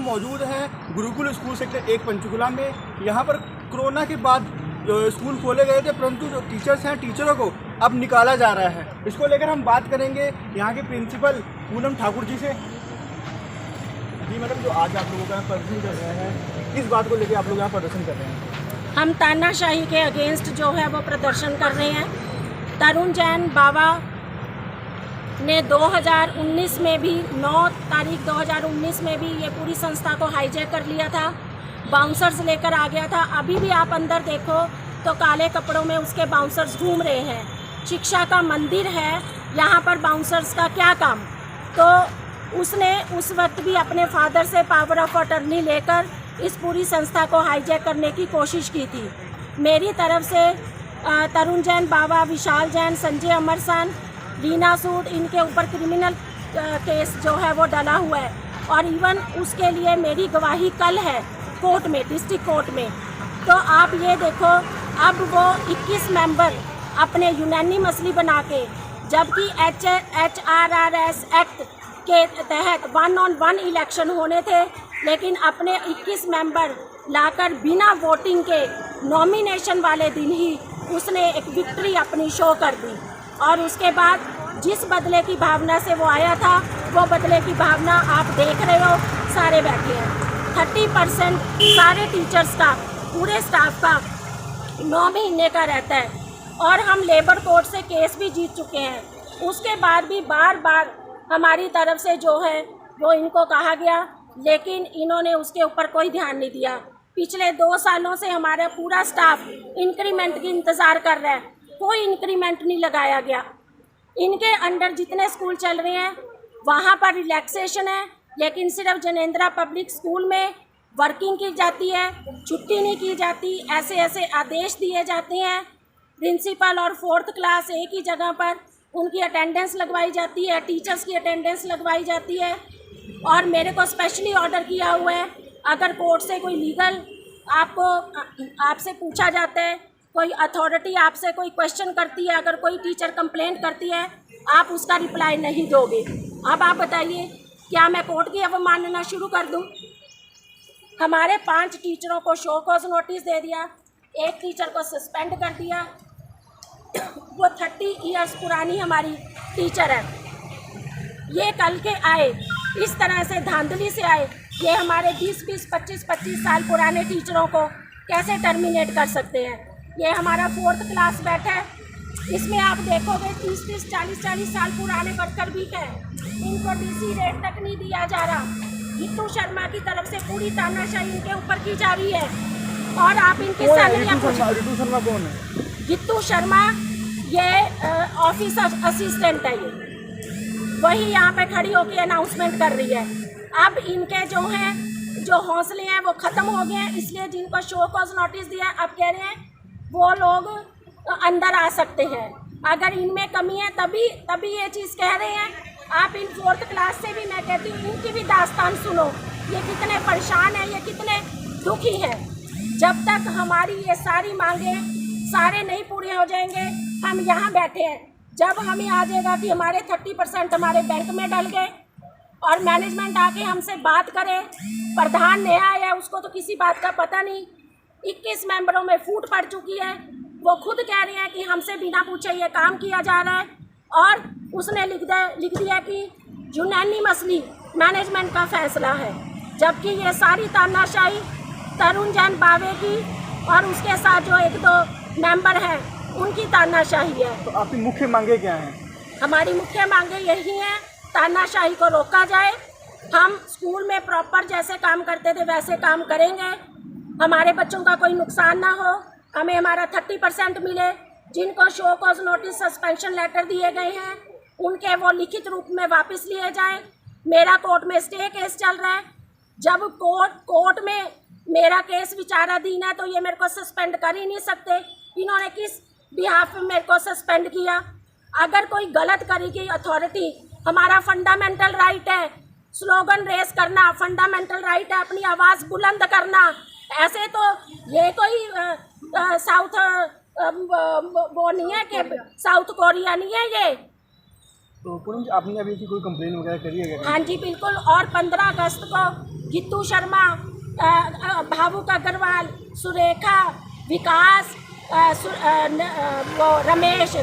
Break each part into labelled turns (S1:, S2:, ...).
S1: मौजूद हैं Gurukul school sector 1 Panchkula में। यहाँ पर कोरोना के बाद स्कूल खोले गए थे, परंतु जो टीचर्स हैं, टीचरों को अब निकाला जा रहा है। इसको लेकर हम बात करेंगे यहाँ के प्रिंसिपल पूनम ठाकुर जी से। जी मैडम, जो आज आप लोगों का प्रदर्शन कर रहे हैं, किस बात को लेकर आप लोग यहाँ प्रदर्शन कर रहे हैं?
S2: हम तानाशाही के अगेंस्ट जो है वो प्रदर्शन कर रहे हैं। तरुण जैन बाबा ने 2019 में भी 9 तारीख 2019 में भी ये पूरी संस्था को हाईजैक कर लिया था, बाउंसर्स लेकर आ गया था। अभी भी आप अंदर देखो तो काले कपड़ों में उसके बाउंसर्स घूम रहे हैं। शिक्षा का मंदिर है, यहाँ पर बाउंसर्स का क्या काम? तो उसने उस वक्त भी अपने फादर से पावर ऑफ अटर्नी लेकर इस पूरी संस्था को हाईजैक करने की कोशिश की थी। मेरी तरफ से तरुण जैन बाबा, विशाल जैन, संजय अमरसन, रीना सूद, इनके ऊपर क्रिमिनल केस जो है वो डला हुआ है और इवन उसके लिए मेरी गवाही कल है कोर्ट में, डिस्ट्रिक्ट कोर्ट में। तो आप ये देखो, अब वो 21 मेंबर अपने यूनानिमसली बना के, जबकि HRRS एक्ट के तहत 1-on-1 इलेक्शन होने थे, लेकिन अपने 21 मेंबर लाकर बिना वोटिंग के नॉमिनेशन वाले दिन ही उसने एक विक्ट्री अपनी शो कर दी। और उसके बाद जिस बदले की भावना से वो आया था, वो बदले की भावना आप देख रहे हो, सारे बैठे हैं। 30% सारे टीचर्स का, पूरे स्टाफ का 9 महीने का रहता है और हम लेबर कोर्ट से केस भी जीत चुके हैं। उसके बाद भी बार बार हमारी तरफ से जो है वो इनको कहा गया, लेकिन इन्होंने उसके ऊपर कोई ध्यान नहीं दिया। पिछले 2 सालों से हमारा पूरा स्टाफ इंक्रीमेंट की इंतज़ार कर रहा है, कोई इंक्रीमेंट नहीं लगाया गया। इनके अंडर जितने स्कूल चल रहे हैं वहाँ पर रिलैक्सेशन है, लेकिन सिर्फ जनेंद्रा पब्लिक स्कूल में वर्किंग की जाती है, छुट्टी नहीं की जाती। ऐसे ऐसे आदेश दिए जाते हैं। प्रिंसिपल और 4th क्लास एक ही जगह पर उनकी अटेंडेंस लगवाई जाती है, टीचर्स की अटेंडेंस लगवाई जाती है। और मेरे को स्पेशली ऑर्डर किया हुआ है, अगर कोर्ट से कोई लीगल आपसे पूछा जाता है, कोई अथॉरिटी आपसे कोई क्वेश्चन करती है, अगर कोई टीचर कंप्लेंट करती है, आप उसका रिप्लाई नहीं दोगे। अब आप बताइए, क्या मैं कोर्ट की अवमानना शुरू कर दूं? हमारे 5 टीचरों को शो कॉज नोटिस दे दिया, एक टीचर को सस्पेंड कर दिया। वो 30 ईयर्स पुरानी हमारी टीचर है। ये कल के आए, इस तरह से धांधली से आए, ये हमारे 20-20, 25-25 साल पुराने टीचरों को कैसे टर्मिनेट कर सकते हैं? ये हमारा 4th क्लास बैठा है, इसमें आप देखोगे 30-30, 40-40 साल पुराने वर्कर भी हैं। इनको DC रेट तक नहीं दिया जा रहा। गीतू शर्मा की तरफ से पूरी तानाशाही इनके ऊपर की जा रही है और आप इनकी सैलरियां पूछो।
S1: गीतू शर्मा कौन है?
S2: गीतू शर्मा ये ऑफिस असिस्टेंट है, ये वही यहाँ पे खड़ी होकर अनाउंसमेंट कर रही है। अब इनके जो हैं, जो हौसले हैं वो ख़त्म हो गए हैं, इसलिए जिनको शो कॉज नोटिस दिया अब कह रहे हैं वो लोग अंदर आ सकते हैं। अगर इनमें कमी है तभी ये चीज़ कह रहे हैं। आप इन 4th क्लास से भी मैं कहती हूँ, इनकी भी दास्तान सुनो, ये कितने परेशान हैं, ये कितने दुखी हैं। जब तक हमारी ये सारी मांगे सारे नहीं पूरे हो जाएंगे, हम यहाँ बैठे हैं। जब हमें आ जाएगा कि हमारे 30% हमारे बैंक में डल गए और मैनेजमेंट आके हमसे बात करे, प्रधान नया आया है, उसको तो किसी बात का पता नहीं, 21 मेंबरों में फूट पड़ चुकी है। वो खुद कह रहे हैं कि हमसे बिना पूछे ये काम किया जा रहा है और उसने लिख दिया कि यूनानिमसली मैनेजमेंट का फैसला है, जबकि ये सारी तानाशाही तरुण जैन बावे की और उसके साथ जो 1-2 मेंबर हैं उनकी तानाशाही है।
S1: तो आपकी मुख्य मांगे क्या हैं?
S2: हमारी मुख्य मांगे यही हैं, तानाशाही को रोका जाए। हम स्कूल में प्रॉपर जैसे काम करते थे वैसे काम करेंगे, हमारे बच्चों का कोई नुकसान ना हो, हमें हमारा 30% मिले। जिनको show cause notice, suspension letter दिए गए हैं उनके वो लिखित रूप में वापस लिए जाएं। मेरा कोर्ट में स्टे केस चल रहा है, जब कोर्ट में मेरा केस विचाराधीन है तो ये मेरे को सस्पेंड कर ही नहीं सकते। इन्होंने किस बिहाफ में मेरे को सस्पेंड किया? अगर कोई गलत करेगी अथॉरिटी, हमारा फंडामेंटल राइट है स्लोगन रेस करना, फंडामेंटल राइट है अपनी आवाज़ बुलंद करना। ऐसे तो ये कोई साउथ वो नहीं है कि साउथ कोरिया नहीं है ये।
S1: तो पूनम जी, आपने अभी की कोई कंप्लेन वगैरह करी है क्या?
S2: हाँ जी बिल्कुल, और 15 अगस्त को गीतू शर्मा, भावुक अग्रवाल, सुरेखा, विकास, वो रमेश,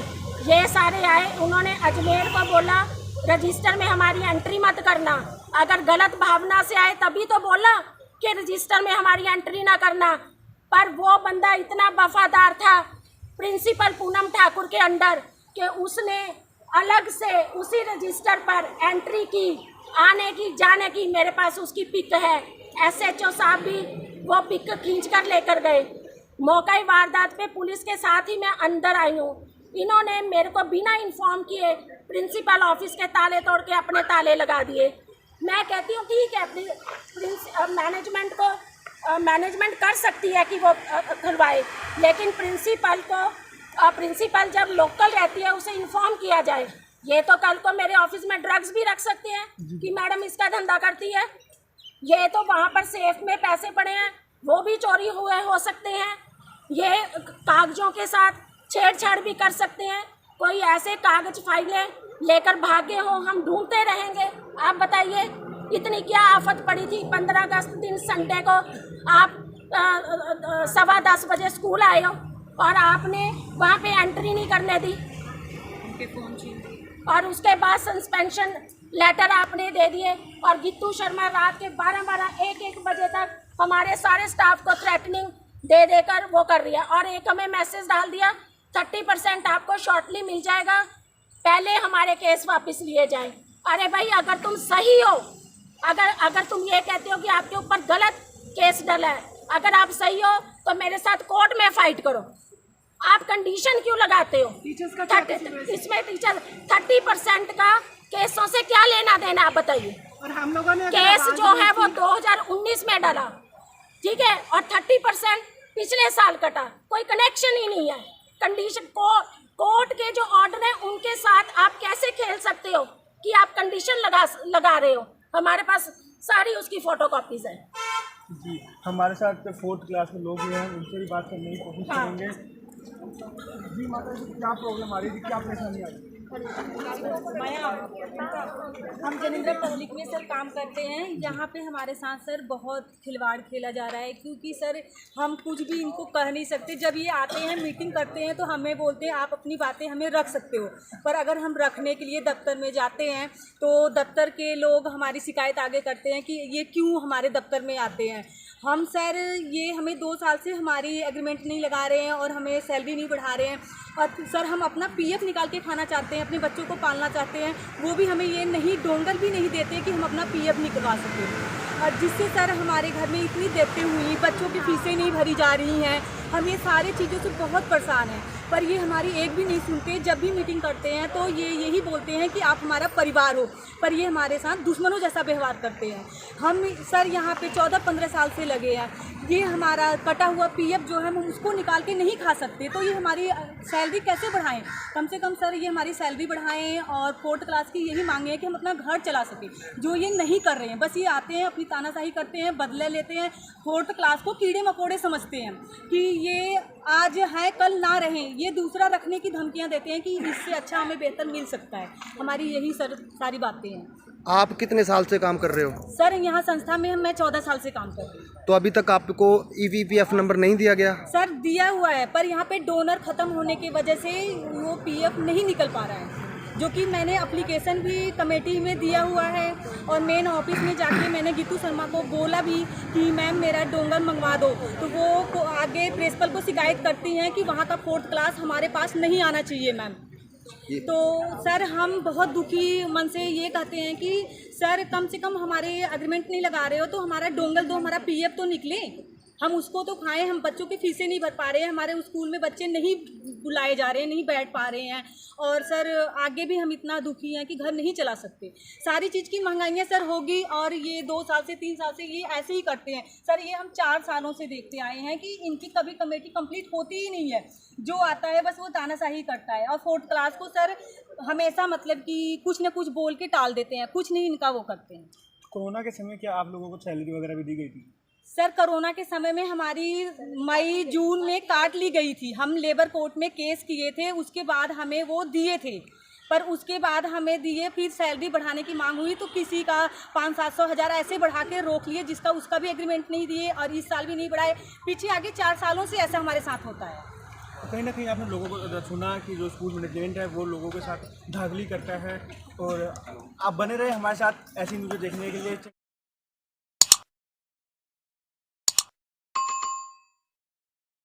S2: ये सारे आए। उन्होंने अजमेर को बोला रजिस्टर में हमारी एंट्री मत करना, अगर गलत भावना से आए तभी तो बोला कि रजिस्टर में हमारी एंट्री ना करना। पर वो बंदा इतना वफादार था प्रिंसिपल पूनम ठाकुर के अंडर कि उसने अलग से उसी रजिस्टर पर एंट्री की, आने की जाने की। मेरे पास उसकी पिक है, SHO साहब भी वो पिक खींच कर लेकर गए। मौका वारदात पे पुलिस के साथ ही मैं अंदर आई हूँ। इन्होंने मेरे को बिना इन्फॉर्म किए प्रिंसिपल ऑफिस के ताले तोड़ के अपने ताले लगा दिए। मैं कहती हूँ ठीक है, मैनेजमेंट कर सकती है कि वो खुलवाए, लेकिन प्रिंसिपल जब लोकल रहती है उसे इन्फॉर्म किया जाए। ये तो कल को मेरे ऑफिस में ड्रग्स भी रख सकते हैं कि मैडम इसका धंधा करती है। ये तो वहाँ पर सेफ में पैसे पड़े हैं, वो भी चोरी हुए हो सकते हैं। ये कागजों के साथ छेड़छाड़ भी कर सकते हैं। कोई ऐसे कागज फाइलें लेकर भागे हो, हम ढूंढते रहेंगे। आप बताइए इतनी क्या आफत पड़ी थी। 15 अगस्त दिन संडे को आप 10:15 बजे स्कूल आए हो और आपने वहाँ पे एंट्री नहीं करने दी, और उसके बाद सस्पेंशन लेटर आपने दे दिए। और गीतू शर्मा रात के 12-12, 1-1 बजे तक हमारे सारे स्टाफ को थ्रेटनिंग दे देकर वो कर रही है। और एक हमें मैसेज डाल दिया 30% आपको शॉर्टली मिल जाएगा, पहले हमारे केस वापस लिए जाएं। अरे भाई, अगर तुम सही हो, अगर तुम ये कहते हो कि आपके ऊपर गलत केस डला है, अगर आप सही हो तो मेरे साथ कोर्ट में फाइट करो। आप कंडीशन क्यों लगाते हो? इसमें टीचर 30% का केसों से क्या लेना देना, आप बताइए।
S3: और हम लोगों ने
S2: केस जो है वो 2019 में डाला, ठीक है, और 30% पिछले साल कटा, कोई कनेक्शन ही नहीं है। कंडीशन कोर्ट के जो ऑर्डर है उनके साथ आप कैसे खेल सकते हो कि आप कंडीशन लगा रहे हो? हमारे पास सारी उसकी फोटोकॉपीज है।
S1: जी, हमारे साथ 4th क्लास में लोग भी हैं, उनसे भी बात करने की कोशिश करेंगे। जी माता जी, क्या प्रॉब्लम आ रही थी, क्या परेशानी आ रही थी?
S4: हम जनिंद्र पब्लिक में सर काम करते हैं। यहाँ पे हमारे साथ सर बहुत खिलवाड़ खेला जा रहा है, क्योंकि सर हम कुछ भी इनको कह नहीं सकते। जब ये आते हैं मीटिंग करते हैं तो हमें बोलते हैं आप अपनी बातें हमें रख सकते हो, पर अगर हम रखने के लिए दफ्तर में जाते हैं तो दफ्तर के लोग हमारी शिकायत आगे करते हैं कि ये क्यों हमारे दफ्तर में आते हैं। हम सर ये हमें 2 साल से हमारी एग्रीमेंट नहीं लगा रहे हैं और हमें सैलरी नहीं बढ़ा रहे हैं। और सर हम अपना PF निकाल के खाना चाहते हैं, अपने बच्चों को पालना चाहते हैं, वो भी हमें ये नहीं, डोंगल भी नहीं देते कि हम अपना PF निकलवा सकें। और जिससे सर हमारे घर में इतनी देते हुई बच्चों की फीसें नहीं भरी जा रही हैं। हम ये सारी चीज़ों से बहुत परेशान हैं, पर ये हमारी एक भी नहीं सुनते। जब भी मीटिंग करते हैं तो ये यही बोलते हैं कि आप हमारा परिवार हो, पर ये हमारे साथ दुश्मनों जैसा व्यवहार करते हैं। हम सर यहाँ पे 14-15 साल से लगे हैं। ये हमारा कटा हुआ PF जो है हम उसको निकाल के नहीं खा सकते, तो ये हमारी सैलरी कैसे बढ़ाएं? कम से कम सर ये हमारी सैलरी बढ़ाएं। और 4th क्लास की यही मांगे हैं कि हम अपना घर चला सकें, जो ये नहीं कर रहे हैं। बस ये आते हैं, अपनी तानाशाही करते हैं, बदले लेते हैं। 4th क्लास को कीड़े मकोड़े समझते हैं कि ये आज है कल ना रहें। ये दूसरा रखने की धमकियां देते हैं कि इससे अच्छा हमें बेहतर मिल सकता है। हमारी यही सर सारी बातें हैं।
S5: आप कितने साल से काम कर रहे हो?
S4: सर यहाँ संस्था में मैं 14 साल से काम कर रही हूँ।
S5: तो अभी तक आपको EPF नंबर नहीं दिया गया?
S4: सर दिया हुआ है, पर यहाँ पे डोनर ख़त्म होने की वजह से वो PF नहीं निकल पा रहा है, जो कि मैंने एप्लीकेशन भी कमेटी में दिया हुआ है। और मेन ऑफिस में जाके मैंने गीतू शर्मा को बोला भी कि मैम मेरा डोंगर मंगवा दो, तो वो आगे प्रिंसिपल को शिकायत करती हैं कि वहाँ का 4th क्लास हमारे पास नहीं आना चाहिए मैम। तो सर हम बहुत दुखी मन से ये कहते हैं कि सर कम से कम हमारे एग्रीमेंट नहीं लगा रहे हो तो हमारा डोंगल दो, हमारा PF तो निकले, हम उसको तो खाएं। हम बच्चों की फीसें नहीं भर पा रहे हैं, हमारे स्कूल में बच्चे नहीं बुलाए जा रहे हैं, नहीं बैठ पा रहे हैं। और सर आगे भी हम इतना दुखी हैं कि घर नहीं चला सकते। सारी चीज़ की महंगाइयाँ सर होगी, और ये 2 साल से 3 साल से ये ऐसे ही करते हैं सर। ये हम 4 सालों से देखते आए हैं कि इनकी कभी कमेटी कंप्लीट होती ही नहीं है। जो आता है बस वो तानाशाही करता है। और 4th क्लास को सर हमेशा मतलब कि कुछ ना कुछ बोल के टाल देते हैं, कुछ नहीं इनका वो करते हैं।
S1: कोरोना के समय क्या आप लोगों को सैलरी वगैरह भी दी गई थी?
S4: सर कोरोना के समय में हमारी मई जून में काट ली गई थी। हम लेबर कोर्ट में केस किए थे, उसके बाद हमें वो दिए थे। पर उसके बाद हमें दिए, फिर सैलरी बढ़ाने की मांग हुई तो किसी का 500-700 ऐसे बढ़ा के रोक लिए, जिसका उसका भी एग्रीमेंट नहीं दिए और इस साल भी नहीं बढ़ाए। पीछे आगे 4 सालों से ऐसा हमारे साथ होता है।
S1: कहीं ना कहीं आपने लोगों को सुना कि जो स्कूल मैनेजमेंट है वो लोगों के साथ धागली करता है, और आप बने रहे हमारे साथ ऐसी न्यूज़ देखने के लिए।